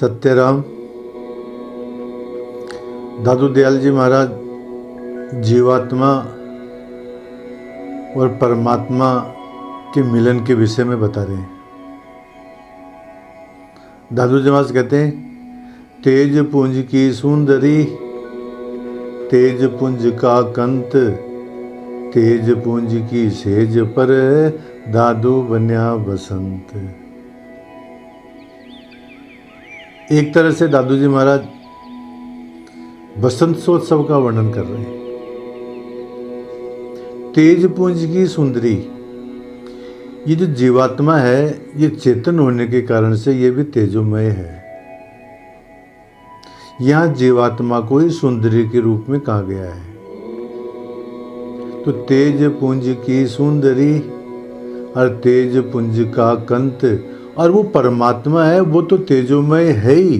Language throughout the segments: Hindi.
सत्यराम दादू दयाल जी महाराज जीवात्मा और परमात्मा के मिलन के विषय में बता रहे हैं। दादू जी महाराज कहते हैं, तेज पुंज की सुंदरी, तेज पुंज का कंत, तेज पुंज की सेज पर दादू बन्या बसंत। एक तरह से दादू जी महाराज बसंतोत्सव का वर्णन कर रहे हैं। तेज पुंज की सुंदरी, ये जो जीवात्मा है ये चेतन होने के कारण से ये भी तेजोमय है। यहां जीवात्मा को ही सुंदरी के रूप में कहा गया है। तो तेज पुंज की सुंदरी और तेज पुंज का कंत, और वो परमात्मा है वो तो तेजोमय है ही,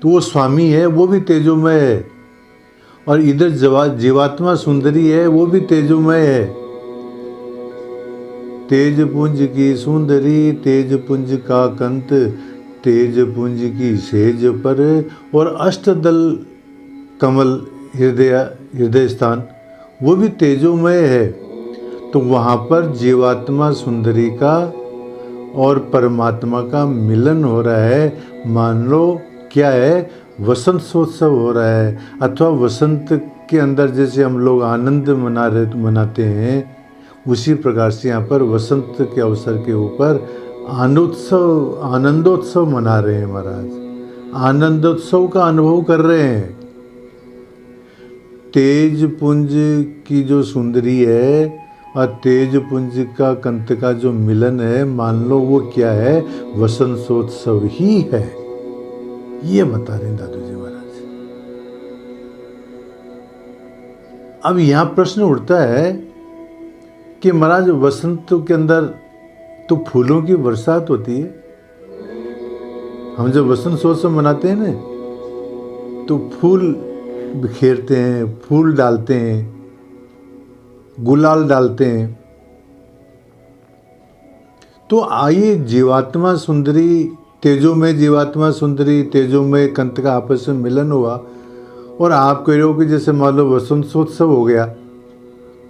तो वो स्वामी है वो भी तेजोमय है, और इधर जीवात्मा सुंदरी है वो भी तेजोमय है। तेज पुंज की सुंदरी, तेज पुंज का कंत, तेज पुंज की सेज पर, और अष्टदल कमल हृदय स्थान वो भी तेजोमय है। तो वहाँ पर जीवात्मा सुंदरी का और परमात्मा का मिलन हो रहा है। मान लो क्या है, वसंतोत्सव हो रहा है, अथवा वसंत के अंदर जैसे हम लोग आनंद मनाते हैं, उसी प्रकार से यहाँ पर वसंत के अवसर के ऊपर आनंदोत्सव मना रहे हैं महाराज। आनंदोत्सव का अनुभव कर रहे हैं। तेज पुंज की जो सुंदरी है और तेज पुंज का कंत का जो मिलन है, मान लो वो क्या है, वसंतोत्सव ही है। ये बता रहे हैं दादू जी महाराज। अब यहां प्रश्न उठता है कि महाराज वसंत के अंदर तो फूलों की बरसात होती है। हम जब वसंतोत्सव मनाते हैं ना, तो फूल बिखेरते हैं, फूल डालते हैं, गुलाल डालते हैं। तो आइए जीवात्मा सुंदरी, तेजोमय जीवात्मा सुंदरी, तेजोमय कंत का आपस में मिलन हुआ, और आप कह रहे हो कि जैसे मान लो वसंतोत्सव हो गया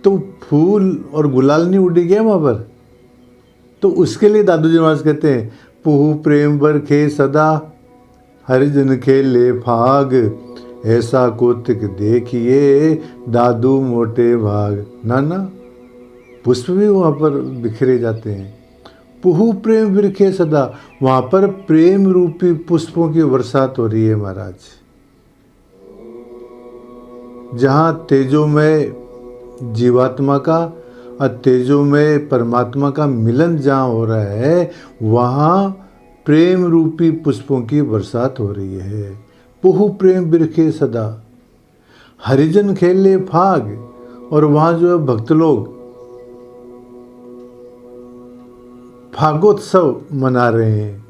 तो फूल और गुलाल नहीं उड़ गया वहां पर। तो उसके लिए दादू जी महाराज कहते हैं, पुहु प्रेम बरखे सदा, हरिजन खेले फाग, ऐसा कौतुक देखिए दादू मोटे भाग। नाना पुष्प भी वहाँ पर बिखरे जाते हैं। पुहु प्रेम बिरखे सदा, वहाँ पर प्रेम रूपी पुष्पों की बरसात हो रही है महाराज। जहाँ तेजोमय जीवात्मा का और तेजोमय परमात्मा का मिलन जहाँ हो रहा है, वहाँ प्रेम रूपी पुष्पों की बरसात हो रही है। पुहु प्रेम बिरखे सदा, हरिजन खेले फाग, और वहाँ जो है भक्त लोग फागोत्सव मना रहे हैं।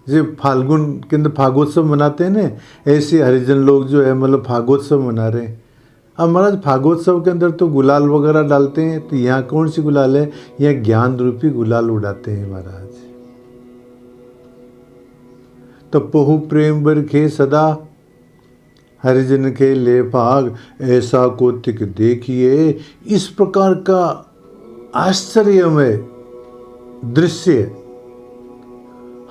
जो फाल्गुन के अंदर फागोत्सव मनाते हैं ना, ऐसे हरिजन लोग जो है मतलब फागोत्सव मना रहे हैं। अब महाराज फागोत्सव के अंदर तो गुलाल वगैरह डालते हैं, तो यहाँ कौन सी गुलाल है, यहाँ ज्ञान रूपी गुलाल उड़ाते हैं महाराज। तो पुहु प्रेम बरखे सदा, हरिजन के ले फाग, ऐसा कौतुक देखिए। इस प्रकार का आश्चर्यमय दृश्य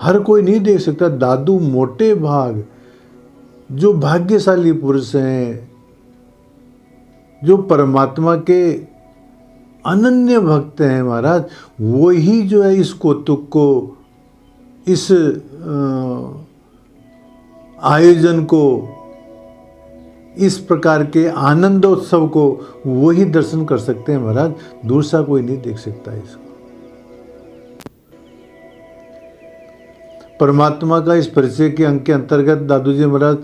हर कोई नहीं देख सकता। दादू मोटे भाग, जो भाग्यशाली पुरुष हैं, जो परमात्मा के अनन्य भक्त हैं महाराज, वो ही जो है इस कौतुक को, इस आयोजन को, इस प्रकार के आनंदोत्सव को वही दर्शन कर सकते हैं महाराज। दूसरा कोई नहीं देख सकता इसको। परमात्मा का इस परिचय के अंक के अंतर्गत दादू जी महाराज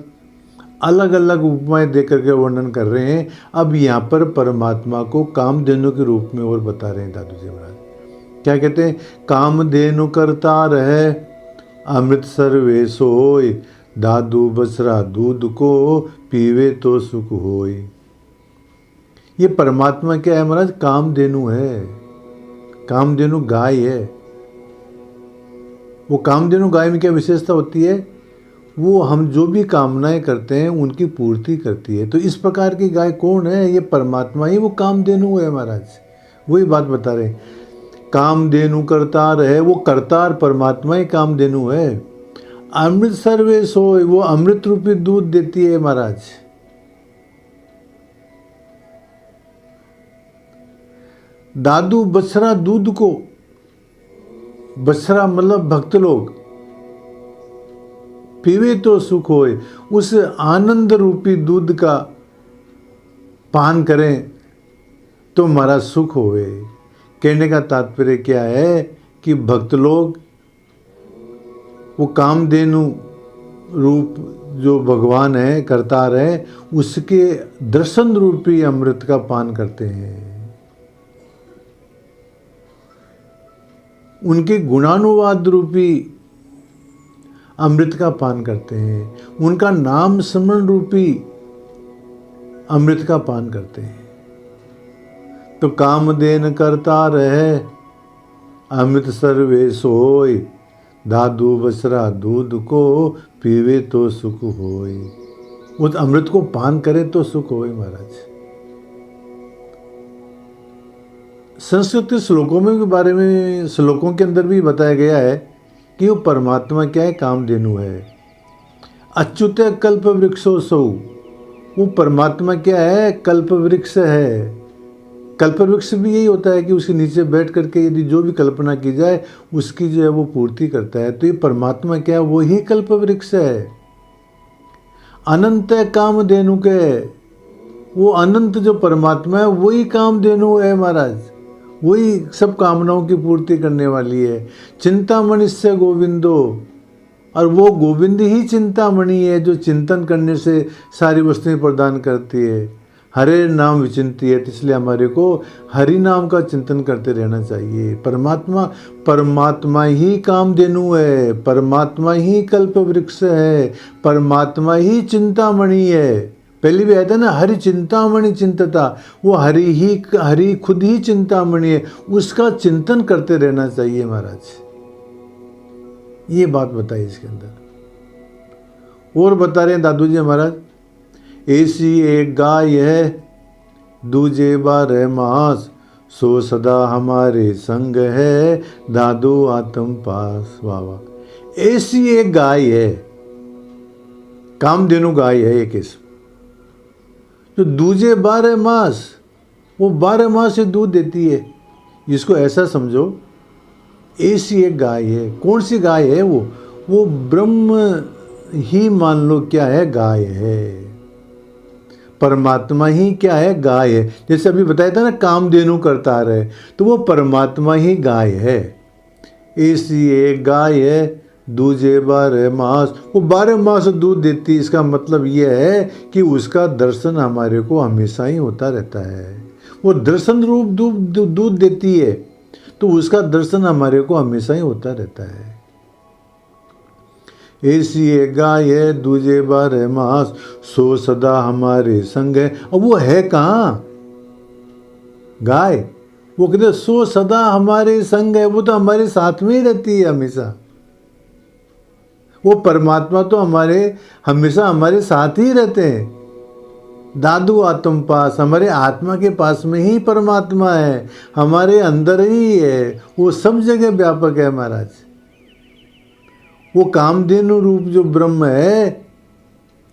अलग अलग उपमाएं देकर के वर्णन कर रहे हैं। अब यहाँ पर परमात्मा को कामधेनु के रूप में और बता रहे हैं दादू जी महाराज। क्या कहते हैं, कामधेनु करता रहे अमृत सर्वे सोय, दादू बसरा दूध को पीवे तो सुख होय। ये परमात्मा क्या है महाराज, कामधेनु है। कामधेनु गाय है। वो कामधेनु गाय में क्या विशेषता होती है? वो हम जो भी कामनाएं करते हैं उनकी पूर्ति करती है। तो इस प्रकार की गाय कौन है? ये परमात्मा ही वो कामधेनु है महाराज। वही बात बता रहे हैं, कामधेनु करतार है, वो करतार परमात्मा ही कामधेनु है। अमृत सर्वे सोय, वो अमृत रूपी दूध देती है महाराज। दादू बछड़ा दूध को, बछड़ा मतलब भक्त लोग, पीवे तो सुख होए, उस आनंद रूपी दूध का पान करें तो हमारा सुख होए। कहने का तात्पर्य क्या है कि भक्त लोग वो कामधेनु रूप जो भगवान है, करतार है, उसके दर्शन रूपी अमृत का पान करते हैं, उनके गुणानुवाद रूपी अमृत का पान करते हैं, उनका नाम स्मरण रूपी अमृत का पान करते हैं। तो कामधेन करतार है, अमृत सर्वे सोय, दादू बछड़ा दूध को पीवे तो सुख होय। उस अमृत को पान करे तो सुख होय महाराज। संस्कृत के श्लोकों में के बारे में, श्लोकों के अंदर भी बताया गया है कि वो परमात्मा क्या है? कामधेनु है। अच्युत कल्प वृक्षो सौ, वो परमात्मा क्या है? कल्प वृक्ष है। कल्प वृक्ष भी यही होता है कि उसके नीचे बैठ करके यदि जो भी कल्पना की जाए उसकी जो है वो पूर्ति करता है। तो ये परमात्मा क्या है? वो ही कल्प वृक्ष है। अनंत कामधेनु के, वो अनंत जो परमात्मा है वही कामधेनु है महाराज, वही सब कामनाओं की पूर्ति करने वाली है। चिंतामणि से गोविंदो, और वो गोविंद ही चिंतामणि है जो चिंतन करने से सारी वस्तुएं प्रदान करती है। हरे नाम विचिंती है, इसलिए हमारे को हरि नाम का चिंतन करते रहना चाहिए। परमात्मा ही कामधेनु है, परमात्मा ही कल्प वृक्ष है, परमात्मा ही चिंतामणि है। पहले भी आया था ना, हरि चिंतामणि चिंतता, वो हरि खुद ही चिंतामणि है, उसका चिंतन करते रहना चाहिए महाराज। ये बात बताई इसके अंदर। और बता रहे हैं दादू जी महाराज, ऐसी एक गाय है दूजे 12 मास, सो सदा हमारे संग है, दादू आत्म पास। वाह वाह, ऐसी एक गाय है, कामधेनु गाय है एक किस्म, जो दूजे 12 मास, वो 12 मास से दूध देती है। इसको ऐसा समझो, ऐसी एक गाय है। कौन सी गाय है? वो ब्रह्म ही मान लो क्या है? गाय है। परमात्मा ही क्या है? गाय है। जैसे अभी बताया था ना कामधेनु करतार है, तो वो परमात्मा ही गाय है। ऐसी एक गाय है दूजे 12 मास, वो 12 मास दूध देती है। इसका मतलब ये है कि उसका दर्शन हमारे को हमेशा ही होता रहता है। वो दर्शन रूप दूध देती है, तो उसका दर्शन हमारे को हमेशा ही होता रहता है। ऐसी एक गाय है दूजे 12 मास, सो सदा हमारे संग है। अब वो है कहाँ गाय? वो कहते सो सदा हमारे संग है, वो तो हमारे साथ में ही रहती है हमेशा। वो परमात्मा तो हमेशा हमारे साथ ही रहते हैं। दादू आत्म पास, हमारे आत्मा के पास में ही परमात्मा है, हमारे अंदर ही है, वो सब जगह व्यापक है महाराज। वो कामधेनु रूप जो ब्रह्म है,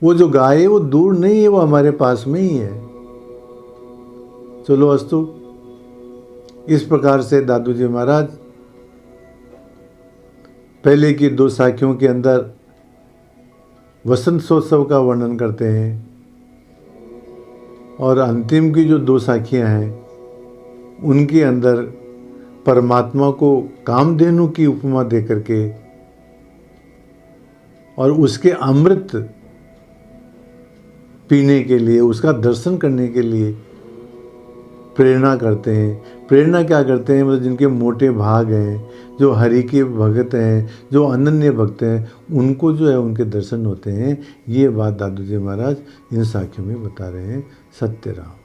वो जो गाय है, वो दूर नहीं है, वो हमारे पास में ही है। चलो अस्तु, इस प्रकार से दादू जी महाराज पहले की 2 साखियों के अंदर वसंतोत्सव का वर्णन करते हैं, और अंतिम की जो 2 साखियाँ हैं उनके अंदर परमात्मा को कामधेनु की उपमा दे करके और उसके अमृत पीने के लिए, उसका दर्शन करने के लिए प्रेरणा करते हैं। प्रेरणा क्या करते हैं? मतलब जिनके मोटे भाग हैं, जो हरि के भगत हैं, जो अनन्य भक्त हैं, उनको जो है उनके दर्शन होते हैं। ये बात दादू जी महाराज इन साखियों में बता रहे हैं। सत्य राम।